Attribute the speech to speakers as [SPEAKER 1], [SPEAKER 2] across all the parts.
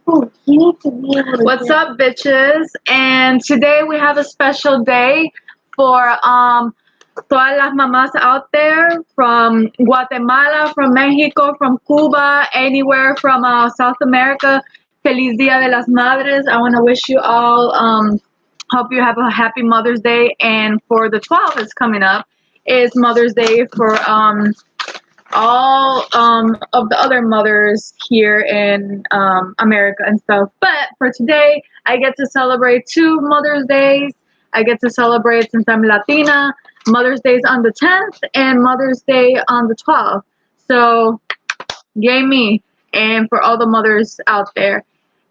[SPEAKER 1] Oh, you need to be able to.
[SPEAKER 2] What's up, bitches? And today we have a special day for todas las mamás out there from Guatemala, from Mexico, from Cuba, anywhere from South America. Feliz Dia de las Madres. I want to wish you all. Hope you have a happy Mother's Day. And for the 12th, is coming up, is Mother's Day for all of the other mothers here in America and stuff. But for today, I get to celebrate two Mother's Days. I get to celebrate, since I'm Latina, Mother's Day is on the 10th and Mother's Day on the 12th. So, yay me, and for all the mothers out there.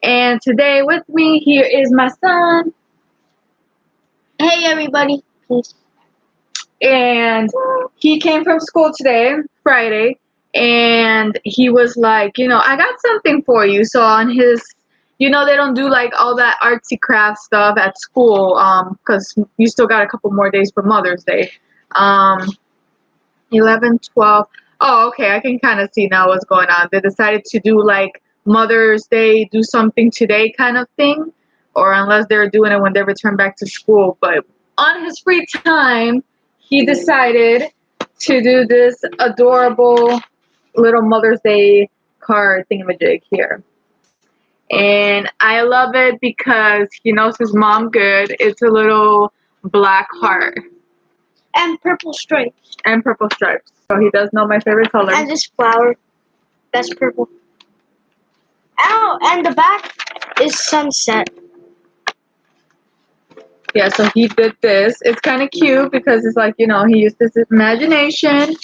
[SPEAKER 2] And today with me here is my son,
[SPEAKER 1] Hey, everybody. Please.
[SPEAKER 2] and he came from school today, Friday, and he was like, I got something for you. So on his, they don't do like all that artsy craft stuff at school, because you still got a couple more days for Mother's Day. 11, 12. Oh, okay, I can kind of see now what's going on. They decided to do like Mother's Day, do something today kind of thing, or unless they're doing it when they return back to school. But on his free time, he decided to do this adorable little Mother's Day card thingamajig here. And I love it because he knows his mom good. It's a little black heart
[SPEAKER 1] And purple stripes.
[SPEAKER 2] and purple stripes. So he does know my favorite color.
[SPEAKER 1] And this flower. That's purple. Ow! And the back is sunset.
[SPEAKER 2] Yeah, so he did this. It's kind of cute because it's like, he used his imagination.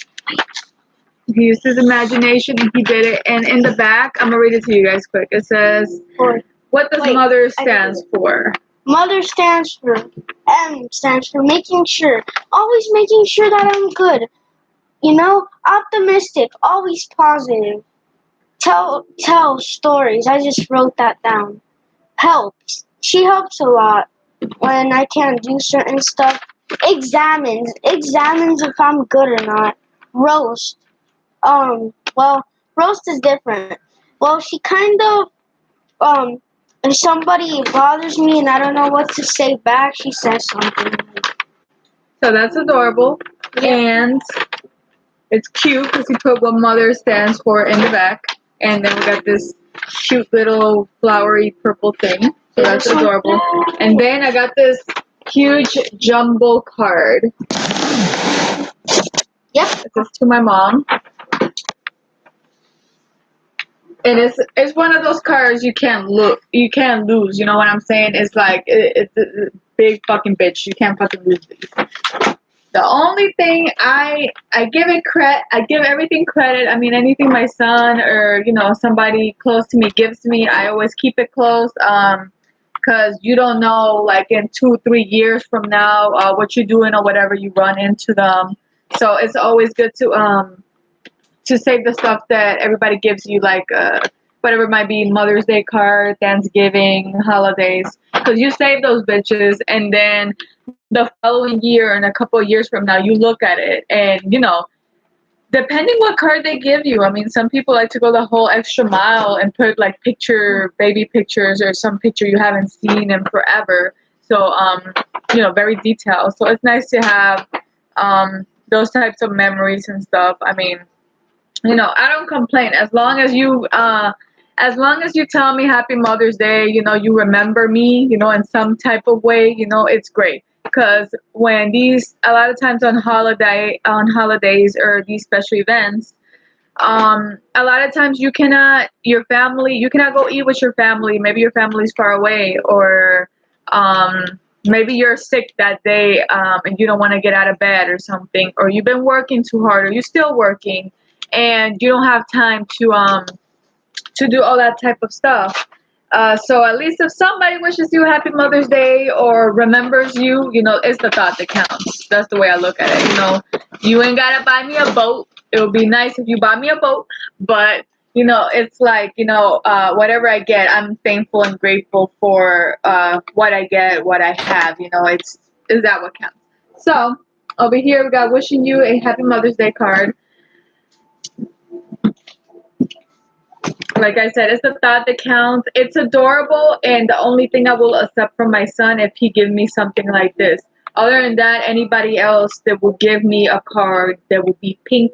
[SPEAKER 2] He used his imagination and he did it. And in the back, I'm going to read it to you guys quick. It says, what does mother stands for?
[SPEAKER 1] Mother stands for M, stands for making sure. Always making sure that I'm good. Optimistic, always positive. Tell stories. I just wrote that down. Helps. She helps a lot when I can't do certain stuff. Examines if I'm good or not. Roast. Roast is different. Well, she kind of, if somebody bothers me and I don't know what to say back, she says something.
[SPEAKER 2] So that's adorable. And it's cute because he put what mother stands for in the back. And then we got this cute little flowery purple thing. So that's adorable. And then I got this huge jumbo card.
[SPEAKER 1] Yep.
[SPEAKER 2] It says to my mom. And it's one of those cards you can't lose. You know what I'm saying? It's like it's a big fucking bitch. You can't fucking lose these. The only thing I give everything credit. I mean, anything my son or somebody close to me gives me, I always keep it close. Because you don't know, like in 2-3 years from now, what you're doing or whatever, you run into them. So it's always good to save the stuff that everybody gives you, like whatever it might be, Mother's Day card, Thanksgiving, holidays, because you save those bitches, and then the following year and a couple of years from now, you look at it, and depending what card they give you. I mean, some people like to go the whole extra mile and put like baby pictures or some picture you haven't seen in forever. So very detailed. So it's nice to have those types of memories and stuff. I mean, I don't complain as long as you tell me Happy Mother's Day. You remember me. In some type of way. It's great. Because when a lot of times on holidays or these special events, a lot of times you cannot go eat with your family. Maybe your family's far away, or maybe you're sick that day, and you don't want to get out of bed or something, or you've been working too hard, or you're still working, and you don't have time to do all that type of stuff. So at least if somebody wishes you a happy Mother's Day or remembers you, it's the thought that counts. That's the way I look at it. You ain't gotta buy me a boat. It would be nice if you bought me a boat, but it's like whatever I get, I'm thankful and grateful for what I get, what I have. Is that what counts? So over here we got wishing you a happy Mother's Day card. Like I said, it's the thought that counts. It's adorable, and the only thing I will accept from my son if he gives me something like this. Other than that, anybody else that will give me a card that will be pink.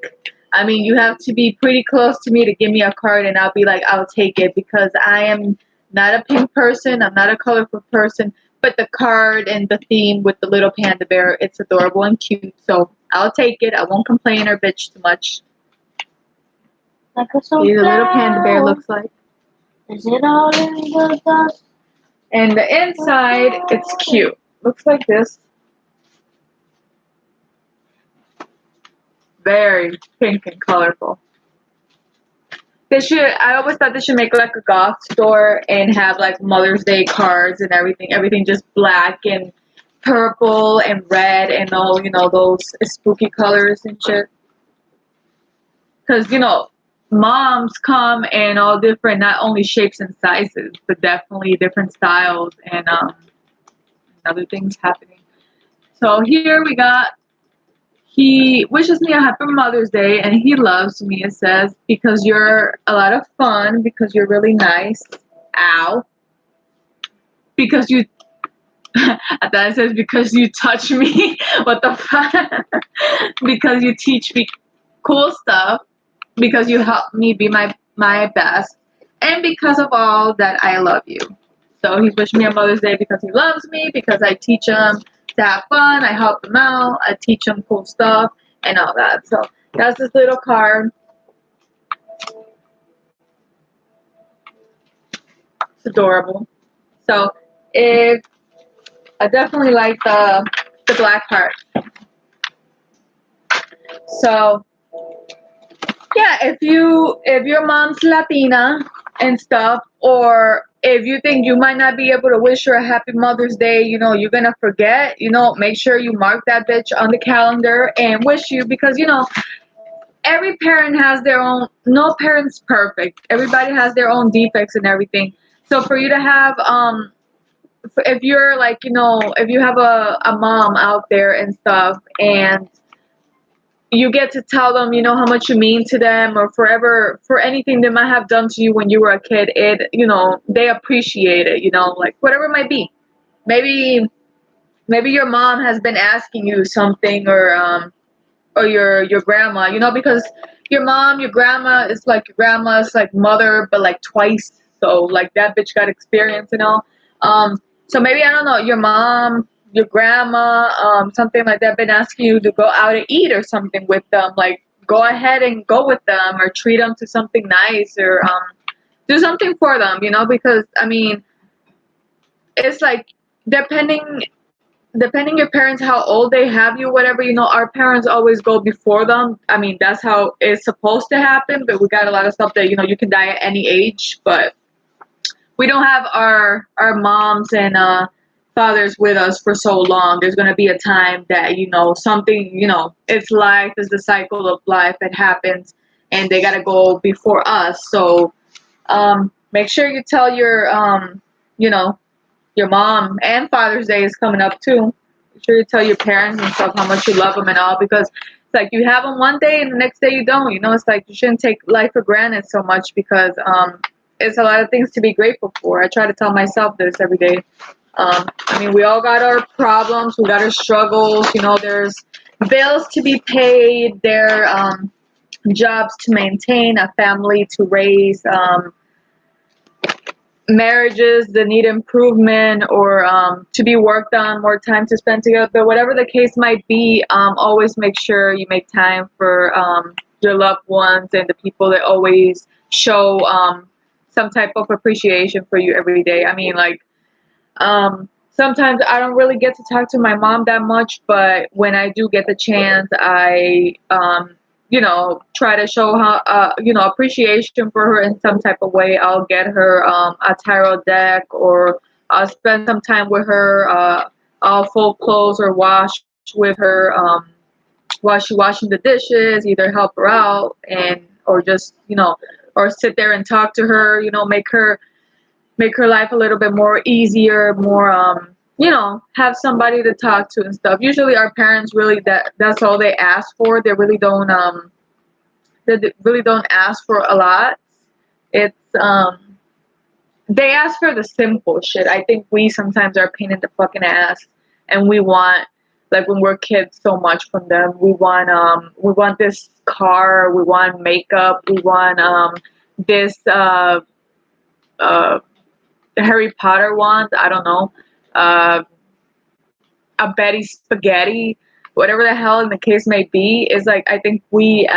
[SPEAKER 2] I mean, you have to be pretty close to me to give me a card, and I'll be like, I'll take it because I am not a pink person. I'm not a colorful person. But the card and the theme with the little panda bear, it's adorable and cute. So I'll take it. I won't complain or bitch too much.
[SPEAKER 1] Like a
[SPEAKER 2] See, the little panda bear
[SPEAKER 1] sunflower.
[SPEAKER 2] looks like.
[SPEAKER 1] Is it all in the dust?
[SPEAKER 2] And the inside, it's cute. Looks like this. Very pink and colorful. They should. I always thought they should make like a goth store and have like Mother's Day cards and everything. Everything just black and purple and red and all, those spooky colors and shit. Because, moms come in all different, not only shapes and sizes, but definitely different styles and other things happening. So here we got, he wishes me a happy Mother's Day, and he loves me, it says, because you're a lot of fun, because you're really nice. Ow. Because you, I thought it says because you touch me. What the fuck? Because you teach me cool stuff, because you help me be my best, and because of all that I love you. So he wished me a Mother's Day because he loves me, because I teach him to have fun, I help him out, I teach him cool stuff, and all that. So that's this little card. It's adorable. So if I definitely like the black heart. So yeah, if your mom's Latina and stuff, or if you think you might not be able to wish her a happy Mother's Day, you're gonna forget, make sure you mark that bitch on the calendar and wish you, because every parent has their own, no parent's perfect. Everybody has their own defects and everything. So for you to have if you're like, if you have a mom out there and stuff, and you get to tell them, how much you mean to them, or forever for anything they might have done to you when you were a kid. They appreciate it, like whatever it might be. Maybe your mom has been asking you something, or your grandma, because your grandma is like your grandma's like mother, but like twice. So like that bitch got experience. So maybe, I don't know, your mom, your grandma, something like that, been asking you to go out and eat or something with them. Like, go ahead and go with them, or treat them to something nice, or do something for them, because I mean, it's like depending your parents, how old they have you, whatever, our parents always go before them. I mean, that's how it's supposed to happen, but we got a lot of stuff that, you can die at any age, but we don't have our moms and fathers with us for so long. There's going to be a time that, something, it's life, is the cycle of life that happens, and they got to go before us. So make sure you tell you know, your mom, and Father's Day is coming up too. Make sure you tell your parents and stuff how much you love them and all, because it's like you have them one day and the next day you don't. It's like you shouldn't take life for granted so much, because it's a lot of things to be grateful for. I try to tell myself this every day. I mean, we all got our problems, we got our struggles. There's bills to be paid, there jobs to maintain, a family to raise. Marriages that need improvement, or to be worked on, more time to spend together. But whatever the case might be, always make sure you make time for your loved ones and the people that always show some type of appreciation for you every day. I mean, like, sometimes I don't really get to talk to my mom that much, but when I do get the chance, I try to show how, appreciation for her in some type of way. I'll get her a tarot deck, or I'll spend some time with her. I'll fold clothes or wash with her while she's washing the dishes, either help her out, or just, or sit there and talk to her, make her life a little bit more easier, more have somebody to talk to and stuff. Usually our parents, really, that's all they ask for. They really don't ask for a lot. It's they ask for the simple shit. I think we sometimes are a pain in the fucking ass, and we want, like when we're kids, so much from them. We want this car, we want makeup, we want this uh Harry Potter wand, I don't know, uh a Betty spaghetti, whatever the hell in the case may be. Is like, I think we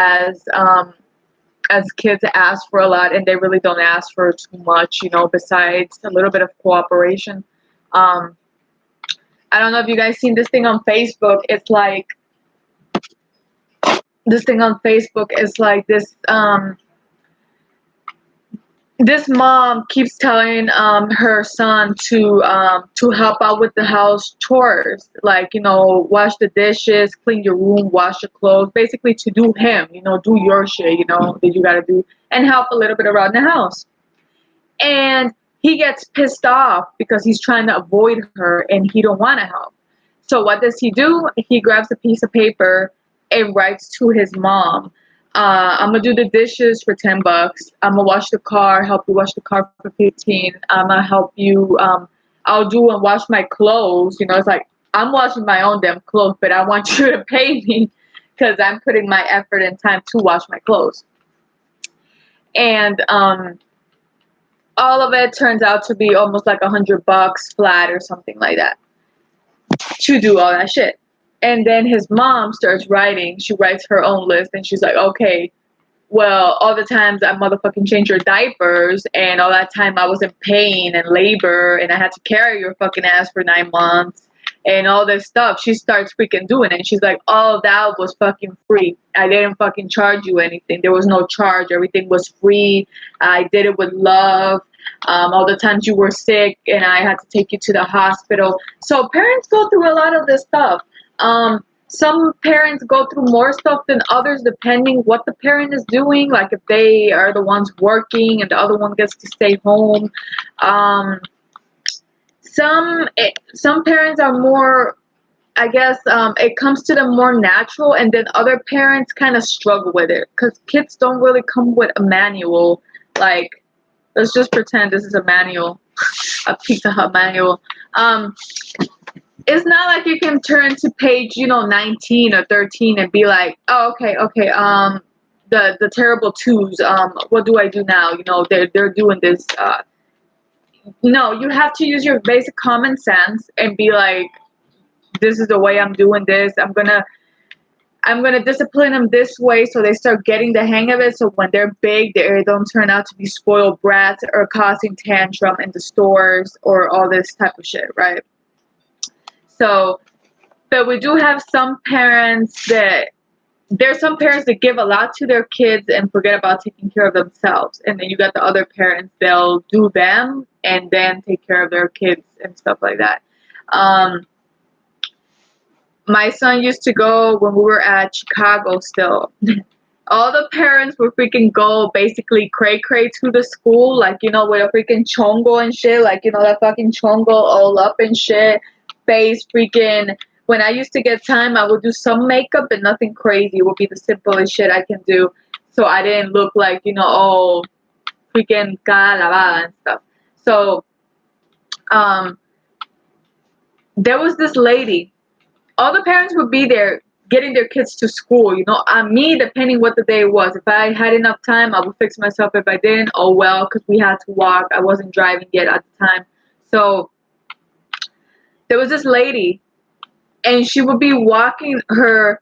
[SPEAKER 2] as kids ask for a lot, and they really don't ask for too much, besides a little bit of cooperation. um I don't know if you guys seen this thing on Facebook. It's like, this thing on Facebook is like this mom keeps telling her son to help out with the house chores, like, wash the dishes, clean your room, wash your clothes, basically to do him, do your shit, that you gotta do, and help a little bit around the house. And he gets pissed off because he's trying to avoid her and he don't want to help. So what does he do? He grabs a piece of paper and writes to his mom, I'm gonna do the dishes for $10. I'm gonna wash the car, help you wash the car for 15. I'm gonna help you. I'll do and wash my clothes. It's like, I'm washing my own damn clothes, but I want you to pay me because I'm putting my effort and time to wash my clothes. And all of it turns out to be almost like $100 flat or something like that to do all that shit. And then his mom starts writing. She writes her own list, and she's like, okay, well, all the times I motherfucking changed your diapers, and all that time I was in pain and labor, and I had to carry your fucking ass for 9 months, and all this stuff. She starts freaking doing it. And she's like, all that was fucking free. I didn't fucking charge you anything. There was no charge. Everything was free. I did it with love. All the times you were sick and I had to take you to the hospital. So parents go through a lot of this stuff. Some parents go through more stuff than others, depending what the parent is doing. Like if they are the ones working and the other one gets to stay home. Some parents are more, I guess, it comes to them more natural, and then other parents kind of struggle with it because kids don't really come with a manual. Like, let's just pretend this is a manual, a Pizza Hut manual. It's not like you can turn to page, 19 or 13 and be like, oh, okay, the terrible twos, what do I do now? They're doing this. No, you have to use your basic common sense and be like, this is the way I'm doing this. I'm gonna discipline them this way so they start getting the hang of it. So when they're big, they don't turn out to be spoiled brats or causing tantrum in the stores or all this type of shit, right? So, but we do have some parents that, there's some parents that give a lot to their kids and forget about taking care of themselves. And then you got the other parents, they'll do them and then take care of their kids and stuff like that. My son used to go when we were at Chicago still. All the parents would freaking go basically cray-cray to the school, like, with a freaking chongo and shit, like, that fucking chongo all up and shit. Face freaking, when I used to get time, I would do some makeup, but nothing crazy. It would be the simplest shit I can do. So I didn't look like, all freaking cara lavada and stuff. So, there was this lady. All the parents would be there getting their kids to school. Me, depending what the day was. If I had enough time, I would fix myself. If I didn't, oh well, because we had to walk. I wasn't driving yet at the time. So there was this lady, and she would be walking her,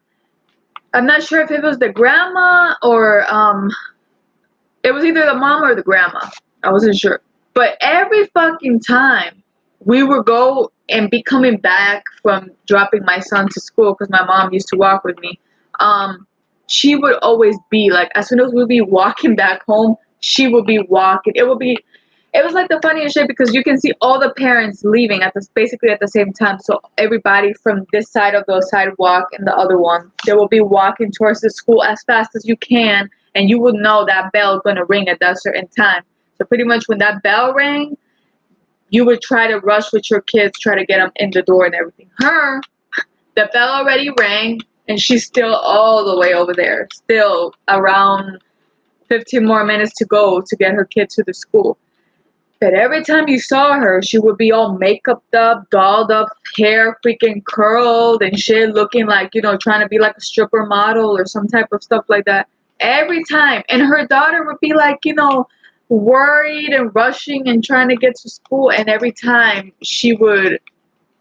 [SPEAKER 2] I'm not sure if it was the grandma or it was either the mom or the grandma. I wasn't sure. But every fucking time we would go and be coming back from dropping my son to school, because my mom used to walk with me, she would always be like, as soon as we'd be walking back home, she would be walking. It was like the funniest shit, because you can see all the parents leaving basically at the same time. So everybody from this side of the sidewalk and the other one, they will be walking towards the school as fast as you can, and you would know that bell gonna ring at that certain time. So pretty much when that bell rang, you would try to rush with your kids, try to get them in the door and everything. The bell already rang, and she's still all the way over there, still around 15 more minutes to go to get her kid to the school. But every time you saw her, she would be all makeuped up, dolled up, hair freaking curled and shit, looking like, you know, trying to be like a stripper model or some type of stuff like that. Every time. And her daughter would be like, you know, worried and rushing and trying to get to school. And every time she would,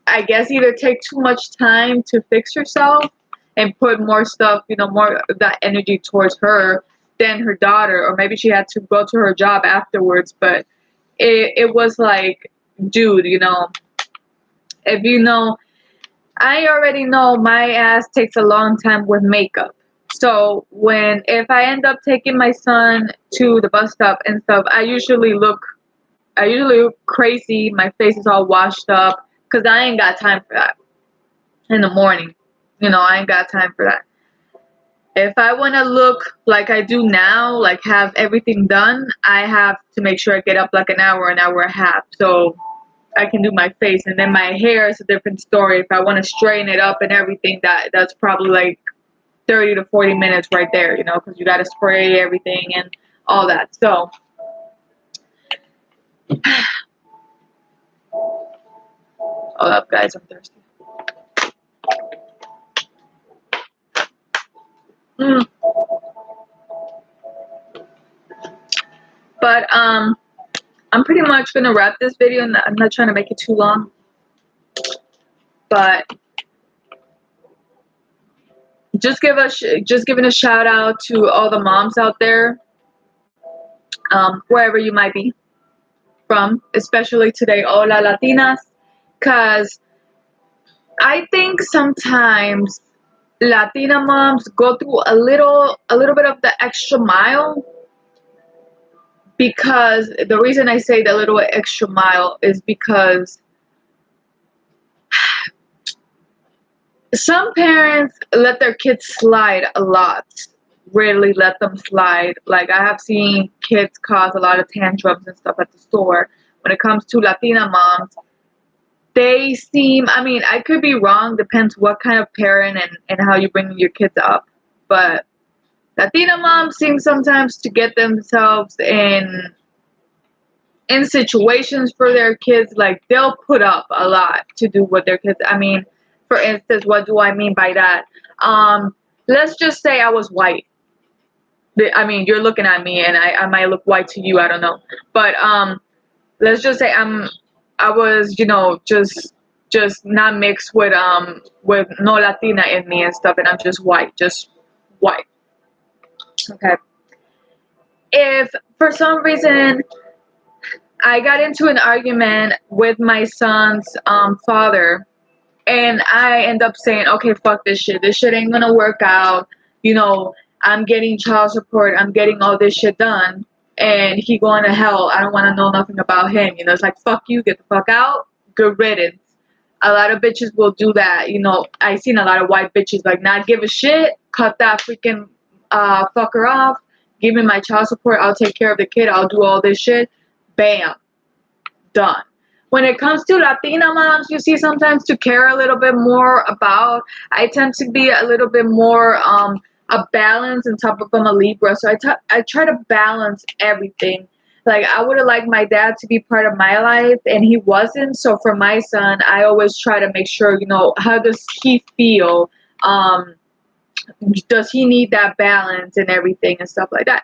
[SPEAKER 2] I guess, either take too much time to fix herself and put more stuff, you know, more of that energy towards her than her daughter. Or maybe she had to go to her job afterwards. But it was like, dude, you know, if you know, I already know my ass takes a long time with makeup. So if I end up taking my son to the bus stop and stuff, I usually look crazy. My face is all washed up because I ain't got time for that in the morning. You know, I ain't got time for that. If I want to look like I do now, like have everything done, I have to make sure I get up like an hour and a half, so I can do my face. And then my hair is a different story. If I want to straighten it up and everything, that's probably like 30 to 40 minutes right there, you know, because you got to spray everything and all that. So, hold up, guys, I'm thirsty. But I'm pretty much gonna wrap this video, and I'm not trying to make it too long. But just giving a shout out to all the moms out there, wherever you might be from, especially today, Hola Latinas, because I think sometimes Latina moms go through a little bit of the extra mile. Because the reason I say the little extra mile is because some parents let their kids slide a lot. Rarely let them slide. Like, I have seen kids cause a lot of tantrums and stuff at the store. When it comes to Latina moms, they seem, I mean, I could be wrong, depends what kind of parent and how you bring your kids up. But Latina moms seem sometimes to get themselves in situations for their kids. Like, they'll put up a lot to do with their kids. I mean, for instance, what do I mean by that? Let's just say I was white. I mean, you're looking at me and I might look white to you, I don't know. But let's just say I was, you know, just not mixed with no Latina in me and stuff, and I'm just white. Okay. If for some reason I got into an argument with my son's father, and I end up saying, okay, fuck this shit. This shit ain't gonna work out. You know, I'm getting child support. I'm getting all this shit done. And he going to hell. I don't want to know nothing about him. You know, it's like, fuck you. Get the fuck out. Good riddance. A lot of bitches will do that. You know, I seen a lot of white bitches, like, not give a shit. Cut that freaking fucker off. Give me my child support. I'll take care of the kid. I'll do all this shit. Bam. Done. When it comes to Latina moms, you see sometimes to care a little bit more about. I tend to be a little bit more a balance, on top of I'm a Libra, so I try to balance everything. Like, I would have liked my dad to be part of my life, and he wasn't. So for my son, I always try to make sure, you know, how does he feel? Does he need that balance and everything and stuff like that?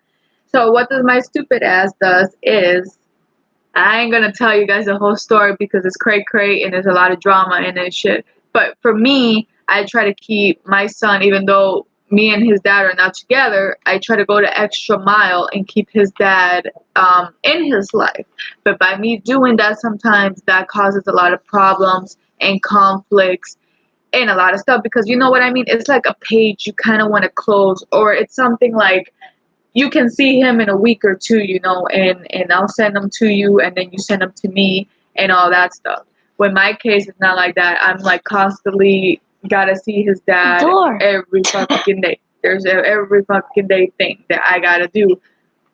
[SPEAKER 2] So what does my stupid ass does is, I ain't gonna tell you guys the whole story because it's cray and there's a lot of drama in it shit. But for me, I try to keep my son, even though me and his dad are not together, I try to go the extra mile and keep his dad in his life. But by me doing that, sometimes that causes a lot of problems and conflicts and a lot of stuff, because you know what I mean? It's like a page you kind of want to close, or it's something like, you can see him in a week or two, you know, and I'll send them to you, and then you send them to me and all that stuff. When my case, it's not like that. I'm like constantly gotta see his dad every fucking day. There's every fucking day thing that I gotta do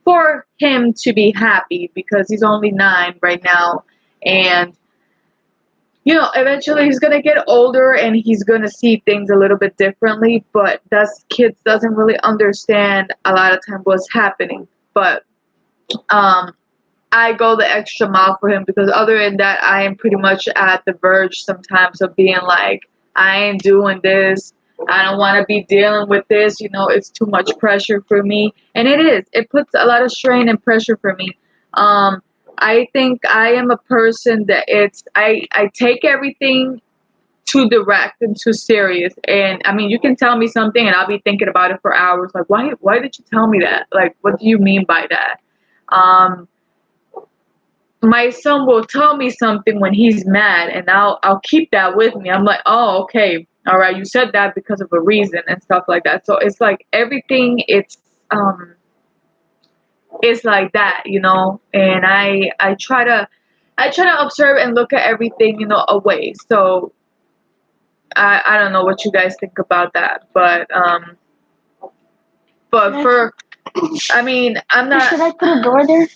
[SPEAKER 2] for him to be happy, because he's only 9 right now, and you know, eventually he's gonna get older and he's gonna see things a little bit differently. But kids doesn't really understand a lot of time what's happening. But I go the extra mile for him, because other than that, I am pretty much at the verge sometimes of being like, I ain't doing this. I don't want to be dealing with this. It's too much pressure for me. And it is. It puts a lot of strain and pressure for me. I think I am a person that I take everything too direct and too serious. And I mean, you can tell me something and I'll be thinking about it for hours. Like, why did you tell me that? Like, what do you mean by that? My son will tell me something when he's mad, and I'll keep that with me. I'm like, oh, okay, all right, you said that because of a reason and stuff like that. So it's like everything, it's like that, And I try to observe and look at everything, away. So I don't know what you guys think about that, but for, I mean, I'm not.
[SPEAKER 1] Should I put a door there?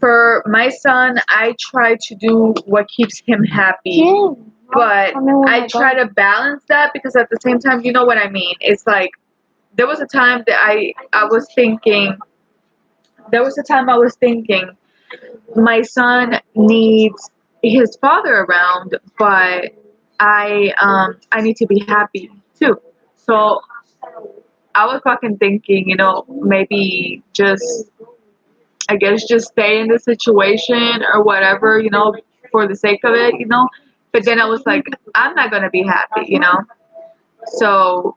[SPEAKER 2] For my son, I try to do what keeps him happy.
[SPEAKER 1] Yeah.
[SPEAKER 2] But I try to balance that, because at the same time, you know what I mean? It's like, there was a time that I was thinking, my son needs his father around, but I need to be happy too. So I was fucking thinking, maybe just, I guess, just stay in the situation or whatever, for the sake of it. But then I was like, I'm not gonna be happy. So,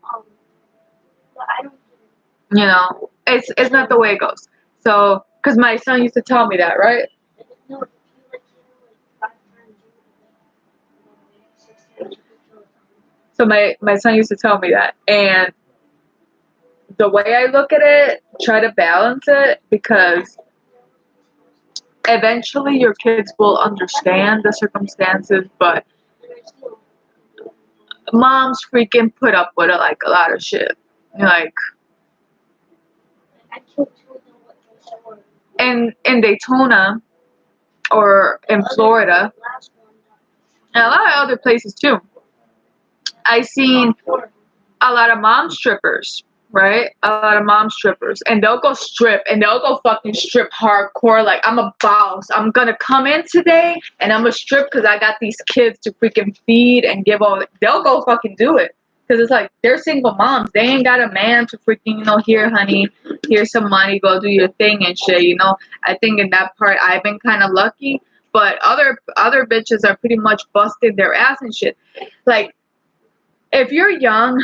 [SPEAKER 2] it's not the way it goes. So, because my son used to tell me that, right? So my son used to tell me that, and the way I look at it, try to balance it, because eventually your kids will understand the circumstances, but moms freaking put up with it, like, a lot of shit. Like, in Daytona, or in Florida, and a lot of other places too, I seen a lot of mom strippers, right? A lot of mom strippers, and they'll go strip, and they'll go fucking strip hardcore. Like, I'm a boss. I'm gonna come in today, and I'm gonna strip because I got these kids to freaking feed and give all. They'll go fucking do it, because it's like, they're single moms. They ain't got a man to freaking, here, honey, here's some money, go do your thing and shit. I think in that part I've been kind of lucky, but other bitches are pretty much busting their ass and shit. Like, if you're young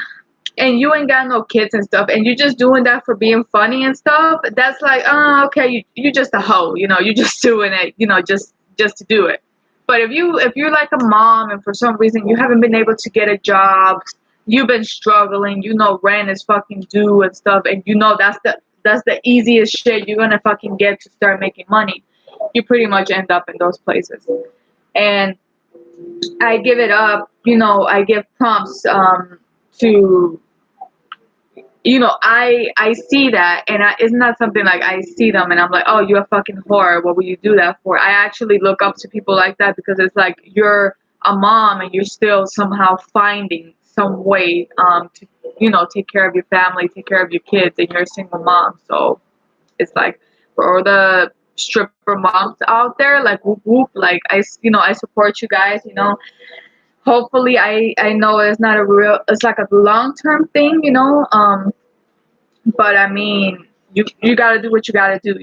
[SPEAKER 2] and you ain't got no kids and stuff, and you're just doing that for being funny and stuff, that's like, oh, okay, you just a hoe, you're just doing it, just to do it. But if you're like a mom, and for some reason you haven't been able to get a job, you've been struggling, rent is fucking due and stuff, and that's the easiest shit you're gonna fucking get to start making money, you pretty much end up in those places. And I give it up, I give prompts to, I see that, and it's not something like I see them and I'm like, oh, you're a fucking whore, what would you do that for? I actually look up to people like that, because it's like, you're a mom and you're still somehow finding some way to, take care of your family, take care of your kids, and you're a single mom. So it's like, for all the stripper moms out there, like, whoop whoop, like, I support you guys. Hopefully, I know it's not it's like a long-term thing, but I mean, you gotta do what you gotta do.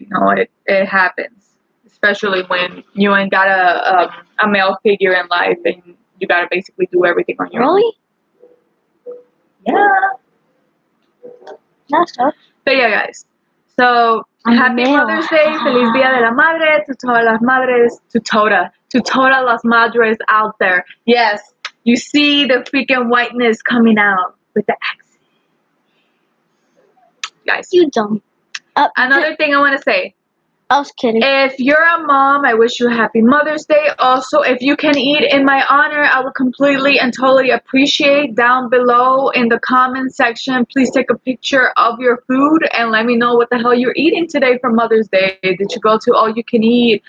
[SPEAKER 2] It happens, especially when you ain't got a male figure in life, and you gotta basically do everything on your own.
[SPEAKER 1] Really?
[SPEAKER 2] Yeah.
[SPEAKER 1] That's tough.
[SPEAKER 2] So yeah, guys. So happy
[SPEAKER 1] male.
[SPEAKER 2] Mother's Day, Feliz Dia de la Madre, to todas las madres, to todas las madres out there. Yes, you see the freaking whiteness coming out with the accent. Guys.
[SPEAKER 1] You dumb.
[SPEAKER 2] Another thing I want to say.
[SPEAKER 1] I was kidding.
[SPEAKER 2] If you're a mom, I wish you a happy Mother's Day. Also, if you can eat in my honor, I would completely and totally appreciate. Down below in the comment section, please take a picture of your food and let me know what the hell you're eating today for Mother's Day. Did you go to all you can eat,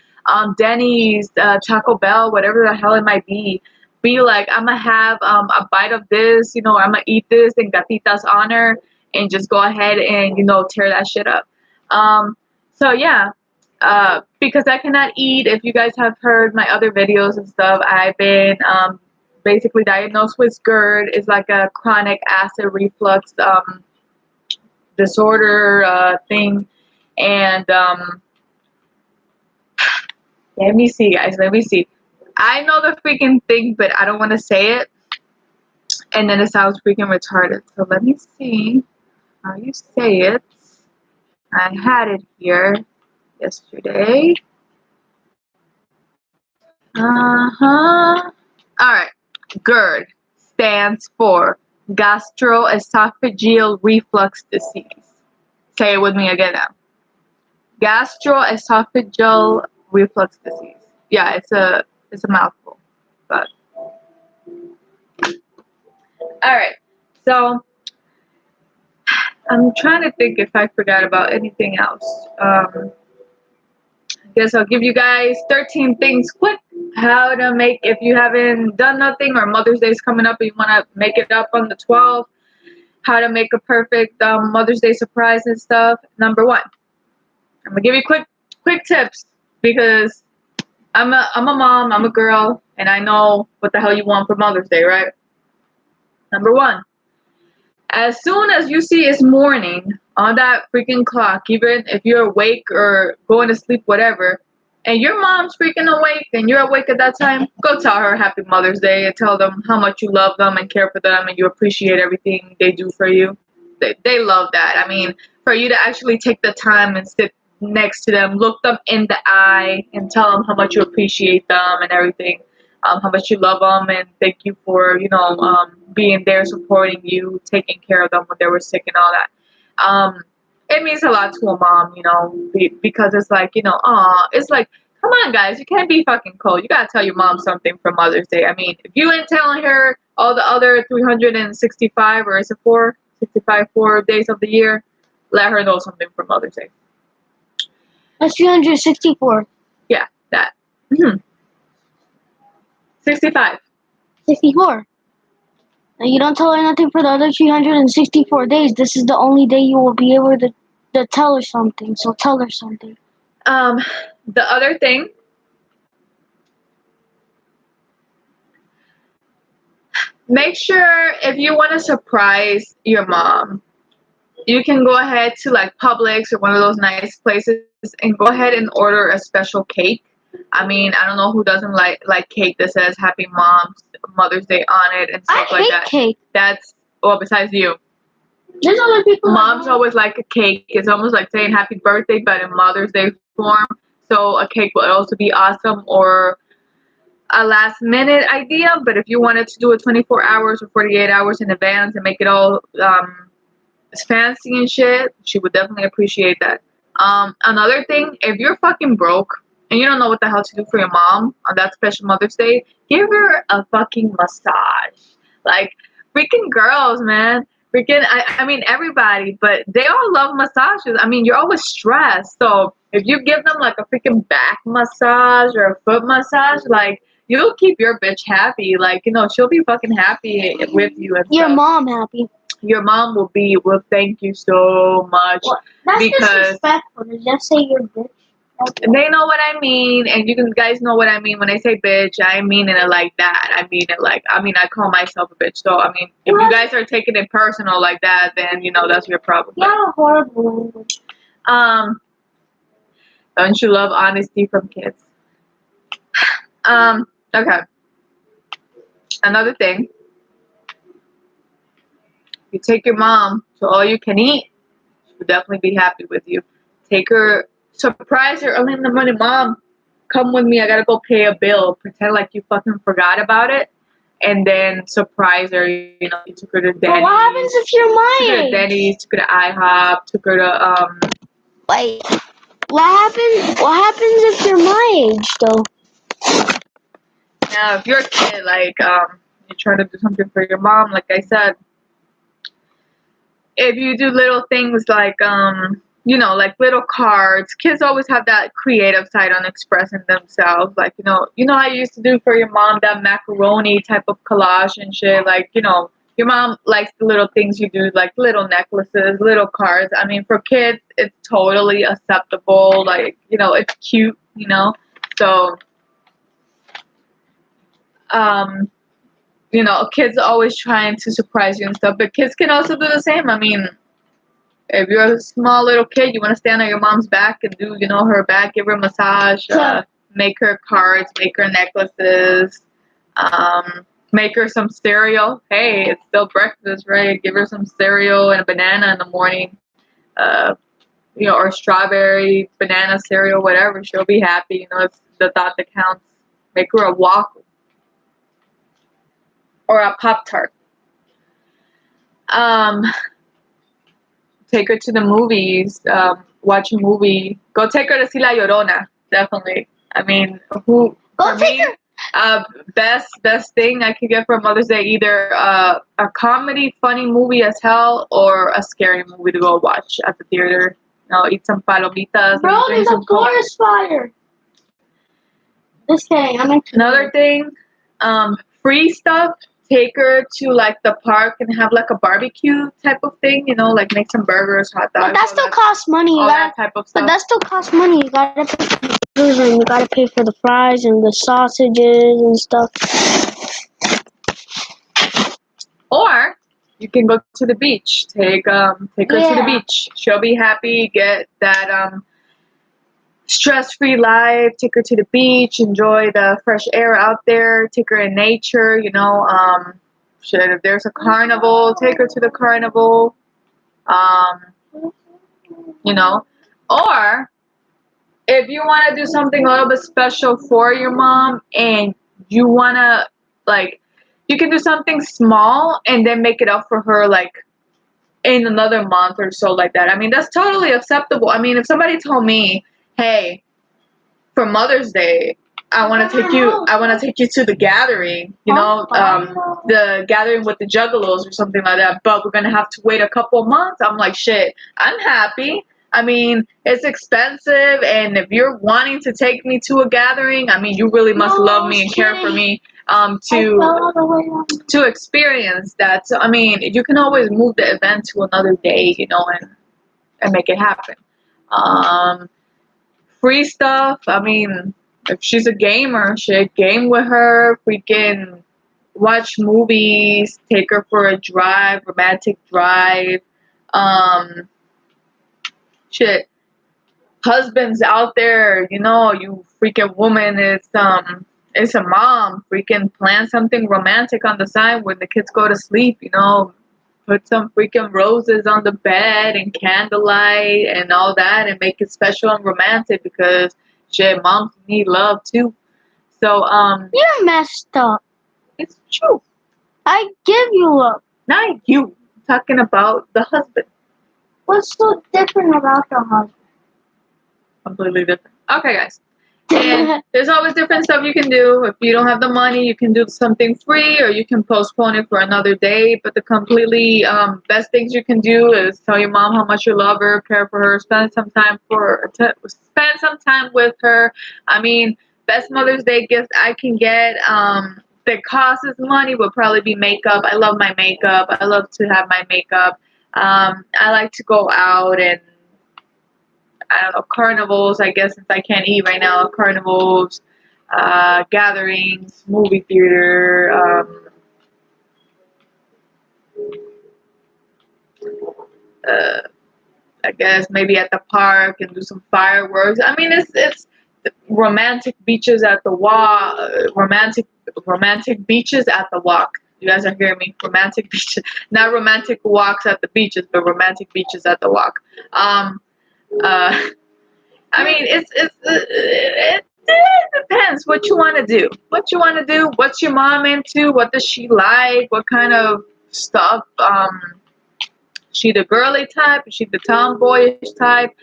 [SPEAKER 2] Denny's, Taco Bell, whatever the hell it might be? Be like, I'm gonna have a bite of this, I'm gonna eat this in Gatita's honor, and just go ahead and tear that shit up. So yeah, because I cannot eat. If you guys have heard my other videos and stuff, I've been basically diagnosed with GERD. It's like a chronic acid reflux disorder thing, and let me see, guys. Let me see. I know the freaking thing, but I don't want to say it, and then it sounds freaking retarded. So let me see how you say it. I had it here yesterday. Alright. GERD stands for gastroesophageal reflux disease. Say it with me again now. Gastroesophageal reflux disease. Yeah, it's a mouthful. But alright. So I'm trying to think if I forgot about anything else. Guess I'll give you guys 13 things quick how to make, if you haven't done nothing or Mother's Day is coming up and you want to make it up on the 12th, how to make a perfect Mother's Day surprise and stuff. Number one, I'm gonna give you quick tips because I'm a mom, I'm a girl, and I know what the hell you want for Mother's Day, right? Number one, as soon as you see it's morning on that freaking clock, even if you're awake or going to sleep, whatever, and your mom's freaking awake and you're awake at that time, go tell her Happy Mother's Day and tell them how much you love them and care for them and you appreciate everything they do for you. They love that. I mean, for you to actually take the time and sit next to them, look them in the eye and tell them how much you appreciate them and everything, how much you love them and thank you for, being there, supporting you, taking care of them when they were sick and all that. It means a lot to a mom, because it's like, it's like, come on, guys, you can't be fucking cold. You gotta tell your mom something for Mother's Day. I mean, if you ain't telling her all the other 365, or is it 4 days of the year, let her know something for Mother's Day.
[SPEAKER 1] That's 364.
[SPEAKER 2] Yeah, that. 65.
[SPEAKER 1] 64. And you don't tell her nothing for the other 364 days. This is the only day you will be able to tell her something. So tell her something.
[SPEAKER 2] The other thing, make sure if you want to surprise your mom, you can go ahead to like Publix or one of those nice places and go ahead and order a special cake. I mean, I don't know who doesn't like cake that says Happy Mother's Day on it and stuff like that.
[SPEAKER 1] I hate cake.
[SPEAKER 2] That's, well, besides you.
[SPEAKER 1] There's other people.
[SPEAKER 2] Moms always like a cake. It's almost like saying happy birthday, but in Mother's Day form. So a cake would also be awesome, or a last minute idea. But if you wanted to do it 24 hours or 48 hours in advance and make it all fancy and shit, she would definitely appreciate that. Another thing, if you're fucking broke and you don't know what the hell to do for your mom on that special Mother's Day, give her a fucking massage. Like, freaking girls, man. Freaking, I mean, everybody, but they all love massages. I mean, you're always stressed. So if you give them like a freaking back massage or a foot massage, like, you'll keep your bitch happy. Like, she'll be fucking happy with you. And
[SPEAKER 1] Your
[SPEAKER 2] stuff.
[SPEAKER 1] mom happy.
[SPEAKER 2] Your mom will thank you so much.
[SPEAKER 1] Well, that's
[SPEAKER 2] because
[SPEAKER 1] disrespectful. Just say your bitch.
[SPEAKER 2] they know what I mean, and you guys know what I mean when I say bitch. I mean it like that. I mean it like, I call myself a bitch. So I mean, if you guys are taking it personal like that, then that's your problem.
[SPEAKER 1] You have a horrible language.
[SPEAKER 2] Don't you love honesty from kids? Okay. Another thing. You take your mom to all you can eat, she would definitely be happy with you. Take her, surprise her early in the morning. Mom, come with me. I gotta go pay a bill. Pretend like you fucking forgot about it, and then surprise her. You took her to Denny's.
[SPEAKER 1] But what happens if you're my age?
[SPEAKER 2] Took her to Denny's. Took her to IHOP. Took her to
[SPEAKER 1] Wait. What happens if you're my age though?
[SPEAKER 2] Now, if you're a kid, like you're trying to do something for your mom, like I said. If you do little things like, like little cards, kids always have that creative side on expressing themselves. Like, how you used to do for your mom, that macaroni type of collage and shit. Like, Your mom likes the little things you do, like little necklaces, little cards. I mean, for kids, it's totally acceptable. Like, it's cute, So, um, kids are always trying to surprise you and stuff, but kids can also do the same. I mean, if you're a small little kid, you want to stand on your mom's back and do, her back, give her a massage, make her cards, make her necklaces, make her some cereal. Hey, it's still breakfast, right? Give her some cereal and a banana in the morning, or strawberry, banana cereal, whatever. She'll be happy. It's the thought that counts. Make her a waffle or a Pop-Tart. Take her to the movies, watch a movie. Go take her to see La Llorona, definitely. I mean,
[SPEAKER 1] Go take her.
[SPEAKER 2] Best thing I could get for Mother's Day, either a comedy, funny movie as hell, or a scary movie to go watch at the theater. Eat some palomitas.
[SPEAKER 1] Bro, there's a forest fire. Just kidding.
[SPEAKER 2] Another thing, free stuff. Take her to like the park and have like a barbecue type of thing, like make some burgers, hot dogs.
[SPEAKER 1] But that still costs money.
[SPEAKER 2] All that type of stuff.
[SPEAKER 1] But that still costs money. You gotta pay for the burgers and you gotta pay for the fries and the sausages and stuff.
[SPEAKER 2] Or you can go to the beach. Take her to the beach. She'll be happy. Get that stress-free life. Take her to the beach. Enjoy the fresh air out there. Take her in nature. If there's a carnival, take her to the carnival. Or if you want to do something a little bit special for your mom and you want to, you can do something small and then make it up for her, in another month or so, like that. I mean, that's totally acceptable. I mean, if somebody told me, hey, for Mother's Day, I want to take you to the gathering, the gathering with the Juggalos or something like that, but we're going to have to wait a couple months. I'm like, shit, I'm happy. I mean, it's expensive, and if you're wanting to take me to a gathering, I mean, you really must love me and care for me to experience that. So, I mean, you can always move the event to another day, and make it happen. Free stuff, I mean, if she's a gamer, shit, game with her, freaking watch movies, take her for a drive, romantic drive, shit. Husbands out there, you freaking woman, it's a mom, freaking plan something romantic on the side when the kids go to sleep, put some freaking roses on the bed and candlelight and all that and make it special and romantic because shit, moms need love too. So
[SPEAKER 1] you're messed up.
[SPEAKER 2] It's true.
[SPEAKER 1] I give you up.
[SPEAKER 2] Not you. I'm talking about the husband.
[SPEAKER 1] What's so different about the husband?
[SPEAKER 2] Completely different. Okay, guys. And there's always different stuff you can do. If you don't have the money, you can do something free or you can postpone it for another day. But the completely best things you can do is tell your mom how much you love her, care for her, spend some time with her. I mean, best Mother's Day gift I can get that costs money would probably be makeup. I love my makeup. I love to have my makeup. I like to go out and I don't know, carnivals, I guess, since I can't eat right now, carnivals, gatherings, movie theater, I guess maybe at the park and do some fireworks. I mean, it's romantic beaches at the walk, romantic beaches at the walk. You guys are hearing me? Romantic beaches, not romantic walks at the beaches, but romantic beaches at the walk. I mean, it depends what you want to do. What you want to do. What's your mom into? What does she like? What kind of stuff? She the girly type? Is she the tomboyish type?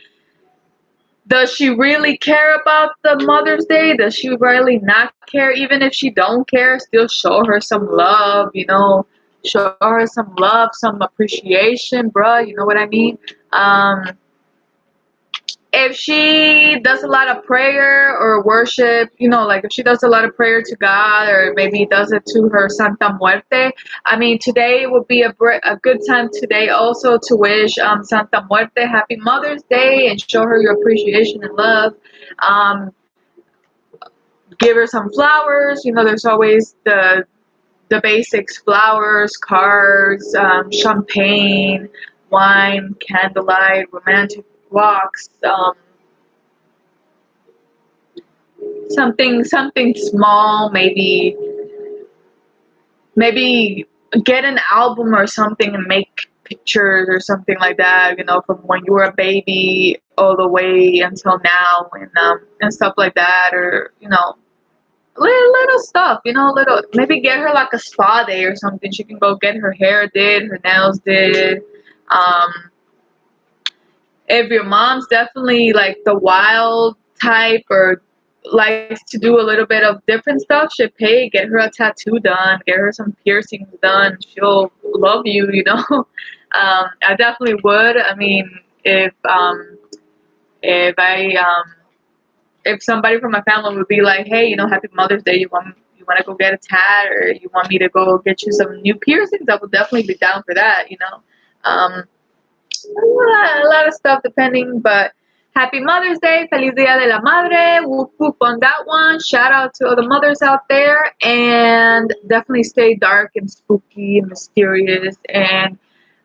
[SPEAKER 2] Does she really care about the Mother's Day? Does she really not care? Even if she don't care, still show her some love, show her some love, some appreciation, bruh. You know what I mean? if she does a lot of prayer or worship, like if she does a lot of prayer to God, or maybe does it to her Santa Muerte, I mean, today would be a good time today also to wish Santa Muerte happy Mother's Day and show her your appreciation and love. Um, Give her some flowers. There's always the basics: flowers, cards, champagne, wine, candlelight, romantic walks. Something small, maybe get an album or something and make pictures or something like that, from when you were a baby all the way until now, and stuff like that, or little stuff, little, maybe get her like a spa day or something. She can go get her hair did, her nails did. um if your mom's definitely like the wild type, or likes to do a little bit of different stuff, should pay, get her a tattoo done, get her some piercings done. She'll love you, I definitely would. I mean, if I if somebody from my family would be like, hey, happy Mother's Day, you want to go get a tat, or you want me to go get you some new piercings, I would definitely be down for that. um a lot of stuff depending, but happy Mother's Day, Feliz Dia de la Madre, whoop whoop on that one. Shout out to all the mothers out there, and definitely stay dark and spooky and mysterious. And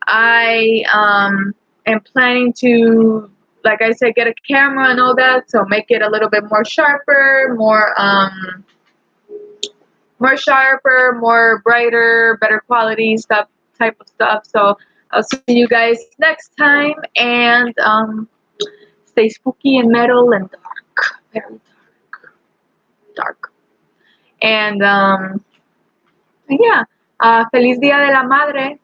[SPEAKER 2] I am planning to, like I said, get a camera and all that, so make it a little bit more sharper, more sharper, more brighter, better quality stuff, type of stuff. So I'll see you guys next time, and stay spooky and metal and dark, very dark. And yeah, Feliz Dia de la Madre.